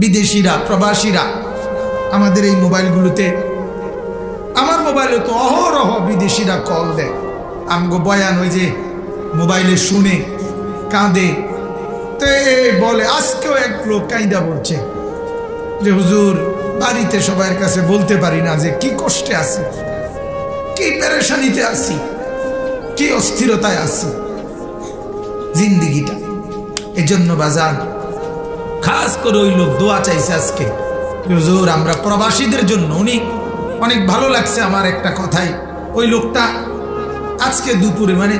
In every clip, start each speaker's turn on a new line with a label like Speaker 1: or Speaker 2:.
Speaker 1: বিদেশিরা প্রবাসীরা আমাদের এই মোবাইলগুলোতে, আমার মোবাইলে তো অহরহ বিদেশিরা কল দেয়, আমগো বয়ান ওই যে মোবাইলে শুনে কাঁদে। তো বলে, আজকেও এক লোক কাঁদা বলছে যে হুজুর বাড়িতে সবার কাছে বলতে পারি না যে কি কষ্টে আছি, কি পেরেশানিতে আছি, কি অস্থিরতায় আছি জিন্দিগিটা। এজন্য বাজান খাস করে ওই লোক দোয়া চাইছে আজকে, হুজুর আমরা প্রবাসীদের জন্য। উনি অনেক ভালো লাগছে আমার একটা কথাই, ওই লোকটা আজকে দুপুরে মানে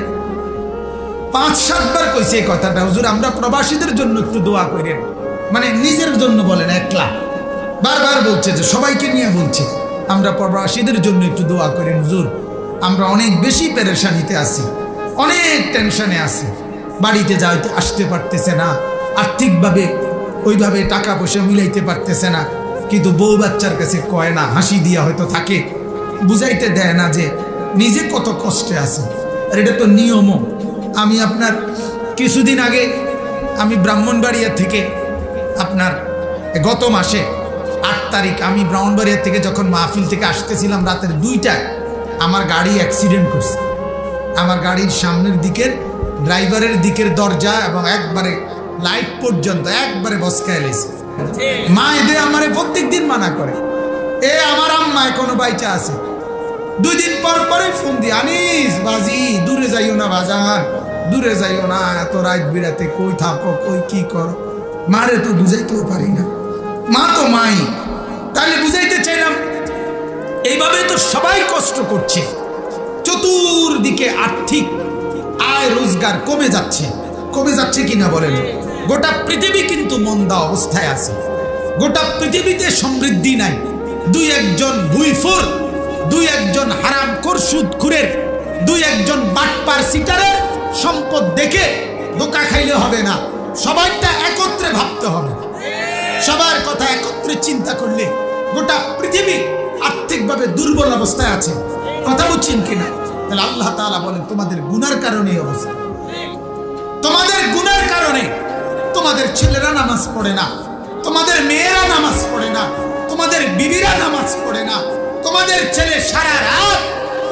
Speaker 1: 5-7 বার কইছে এই কথাটা, হুজুর আমরা প্রবাসীদের জন্য একটু দোয়া করেন। মানে নিজের জন্য বলেন, একলা বারবার বলছে, যে সবাইকে নিয়ে বলছে আমরা প্রবাসীদের জন্য একটু দোয়া করেন হুজুর, আমরা অনেক বেশি পেরেশানিতে আছি, অনেক টেনশনে আছি, বাড়িতে যাইতে আসতে পারতেছে না, আর্থিকভাবে ওইভাবে টাকা পয়সা মিলাইতে পারতেছে না, কিন্তু বউ বাচ্চার কাছে কয় না, হাসি দিয়া হয়তো থাকে, বুঝাইতে দেয় না যে নিজে কত কষ্টে আছে। আর এটা তো নিয়মও। আমি আপনার কিছুদিন আগে আমি ব্রাহ্মণবাড়িয়া থেকে আপনার গত মাসে 8 তারিখ আমি ব্রাহ্মণবাড়িয়া থেকে যখন মাহফিল থেকে আসতেছিলাম রাতের 2টায়, আমার গাড়ি অ্যাক্সিডেন্ট করছে। আমার গাড়ির সামনের দিকের ড্রাইভারের দিকের দরজা এবং একবারে লাইট পর্যন্ত একবারে বসকায় লেছে। মা এদের আমারে প্রত্যেক দিন মানা করে, আমার আম্মা এখনো বাইচা আছে। 2 দিন পর পরে ফোন দি, আনিস বাজি দূরে যাইও না বাজান, দূরে যাইও না, এত রাত বিরাতে কই থাকো, কই কি করো। মারে তো বুঝাইতেও পারি না, মা তো মাই। তাহলে বুঝাইতে চাইলাম এইভাবে তো সবাই কষ্ট করছে, চতুর্দিকে আর্থিক আয় রোজগার কমে যাচ্ছে কিনা বলেন। গোটা পৃথিবী কিন্তু মন্দা অবস্থায় আছে, গোটা পৃথিবীতে সমৃদ্ধি নাই। 2-1 ভুইফোর, 2-1 হারামখোর সুদখোরের, 2-1 বাটপার সিটারের সম্পদ দেখে ধোঁকা খাইলে হবে না, সবাইটা একত্রে ভাবতে হবে। সবার কথা একত্রে চিন্তা করলে গোটা পৃথিবী আর্থিকভাবে দুর্বল অবস্থায় আছে। কথা বুঝছেন কিনা? তাহলে আল্লাহ তাআলা বলেন তোমাদের গুনার কারণে এই অবস্থা, তোমাদের গুনার কারণে তোমাদের ছেলেরা নামাজ পড়ে না, তোমাদের মেয়েরা নামাজ পড়ে না, তোমাদের বিবিরা নামাজ পড়ে না, তোমাদের ছেলে সারা রাত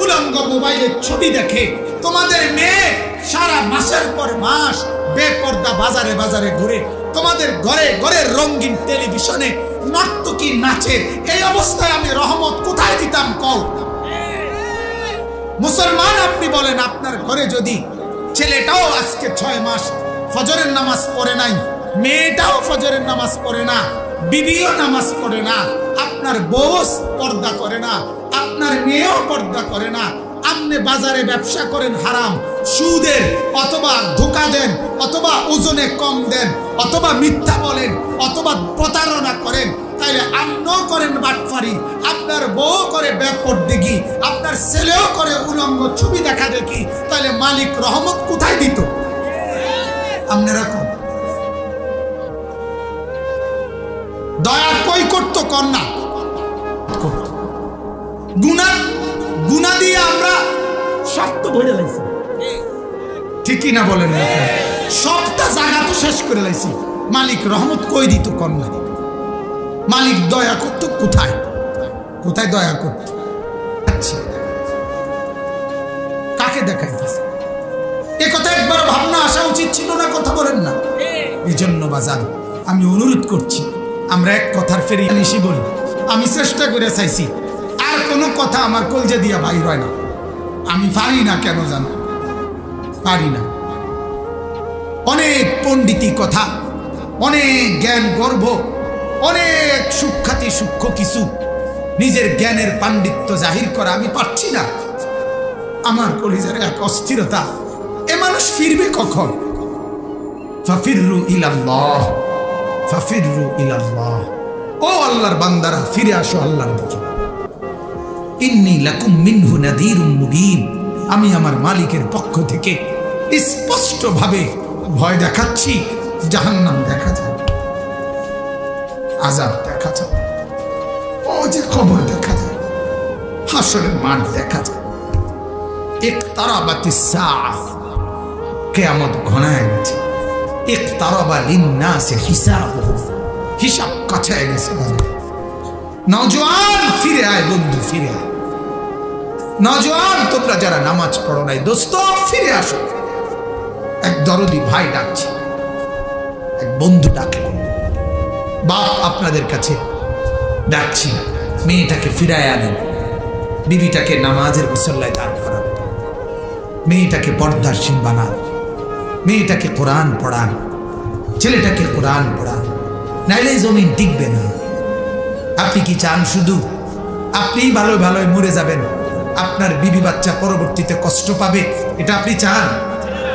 Speaker 1: উলঙ্গ মোবাইলের ছবি দেখে, তোমাদের মেয়ে সারা মাসের পর মাস বেপর্দা বাজারে বাজারে ঘুরে, তোমাদের ঘরে ঘরে রঙিন টেলিভিশনে নর্তকী নাচে। এই অবস্থায় আমি রহমত কোথায় দিতাম কও? মুসলমান আপনি বলেন, আপনার ঘরে যদি ছেলেটাও আজকে 6 মাস ফজরের নামাজ পড়ে নাই, মেয়েটাও ফজরের নামাজ পড়ে না, বিবিও নামাজ পড়ে না, আপনার বউ পর্দা করে না, আপনার মেয়েও পর্দা করে না, আপনি বাজারে ব্যবসা করেন হারাম সুদের, অথবা ধোঁকা দেন, অথবা ওজনে কম দেন, অথবা মিথ্যা বলেন, অথবা প্রতারণা করেন, তাইলে আপনিও করেন বাটফারি, আপনার বউ করে বেপরদেগি, আপনার ছেলেও করে উলঙ্গ ছবি দেখা দেখি, তাহলে মালিক রহমত কোথায় দিত? আপনারা কোন দয়া কই করতো? কন্যা গুনাহ দিয়ে আমরা সব তো ভরে লাইছি, ঠিকই না বলেন? সবটা জায়গা তো শেষ করে লাইছি, মালিক রহমত কই দিত? কন্যা মালিক দয়া করতো কোথায়? কোথায় দয়া করতো? আচ্ছা, কাকে দেখাইতেছে? এ কথা একবার ভাবনা আসা উচিত ছিল না? কথা বলেন না? এই জন্য বাজার আমি অনুরোধ করছি, আমরা এক কথার ফেরি নিশি বলি। আমি চেষ্টা করে চাইছি, আর কোনো কথা আমার কলজে দিয়া বাইর হয় না, আমি পারি না, কেন জানো? পারি না। অনেক পণ্ডিতি কথা, অনেক জ্ঞান গর্ব, অনেক সুখ্যাতি সূক্ষ্ম কিছু নিজের জ্ঞানের পাণ্ডিত্য জাহির করা আমি পারছি না। আমার কলিজার এক অস্থিরতা, এ মানুষ ফিরবে কখন? ফাফিররু ইলাল্লাহ, ফাফিররু ইলাল্লাহ। ও আল্লাহর বান্দারা, ফিরে আসো আল্লাহর দিকে। ইন্নী লাকুম মিনহু নাযীরুম মুবিন, আমি আমার মালিকের পক্ষ থেকে স্পষ্টভাবে ভয় দেখাচ্ছি। জাহান্নাম দেখা যায়, আযাব দেখা যায়, ও যে কবর দেখা যায়, হাসরের মাঠ দেখা যায়। ইকতারাবাতিস সাআহ, কিয়ামত ঘনায় গেছে। ইকতারাবা লিন-নাসি হিসাবুহুম, হিসাব কাছায় গেছে। নওজোয়ান ফিরে আয় বন্ধু, ফিরে আয়। নওজোয়ান তোমরা যারা নামাজ পড়ো নাই, দোস্ত ফিরে আসো। এক দরদি ভাই ডাকছে, এক বন্ধু ডাকলাম, বাপ আপনাদের কাছে ডাকছি, মেয়েটাকে ফিরায় আনেন, বিবিটাকে নামাজের মুসল্লায় দাঁড় করান, মেয়েটাকে পর্দাশীল বানান, মেয়েটাকে কোরআন পড়ান, ছেলেটাকে কোরআন পড়ান, নাইলে জমিন টিকবে না। আপনি কি চান শুধু আপনি ভালো ভালোই মরে যাবেন, আপনার বিবি বাচ্চা পরবর্তীতে কষ্ট পাবে? এটা আপনি চান?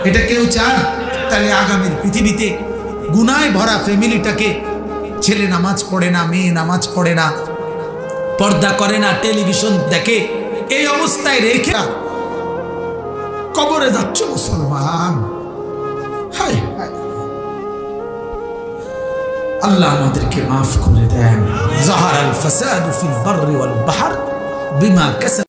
Speaker 1: এটা কেউ চান? তাহলে আগামীর পৃথিবীতে গুনায় ভরা ফ্যামিলিটাকে, ছেলে নামাজ পড়ে না, মেয়ে নামাজ পড়ে না, পর্দা করে না, টেলিভিশন দেখে, এই অবস্থায় রেখে কবরে যাচ্ছ মুসলমান। হায় হায়, আল্লাহ আমাদেরকে মাফ করে দেন। যাহারাল ফাসাদু ফিল বাররি ওয়াল বাহর বিমা কাসাব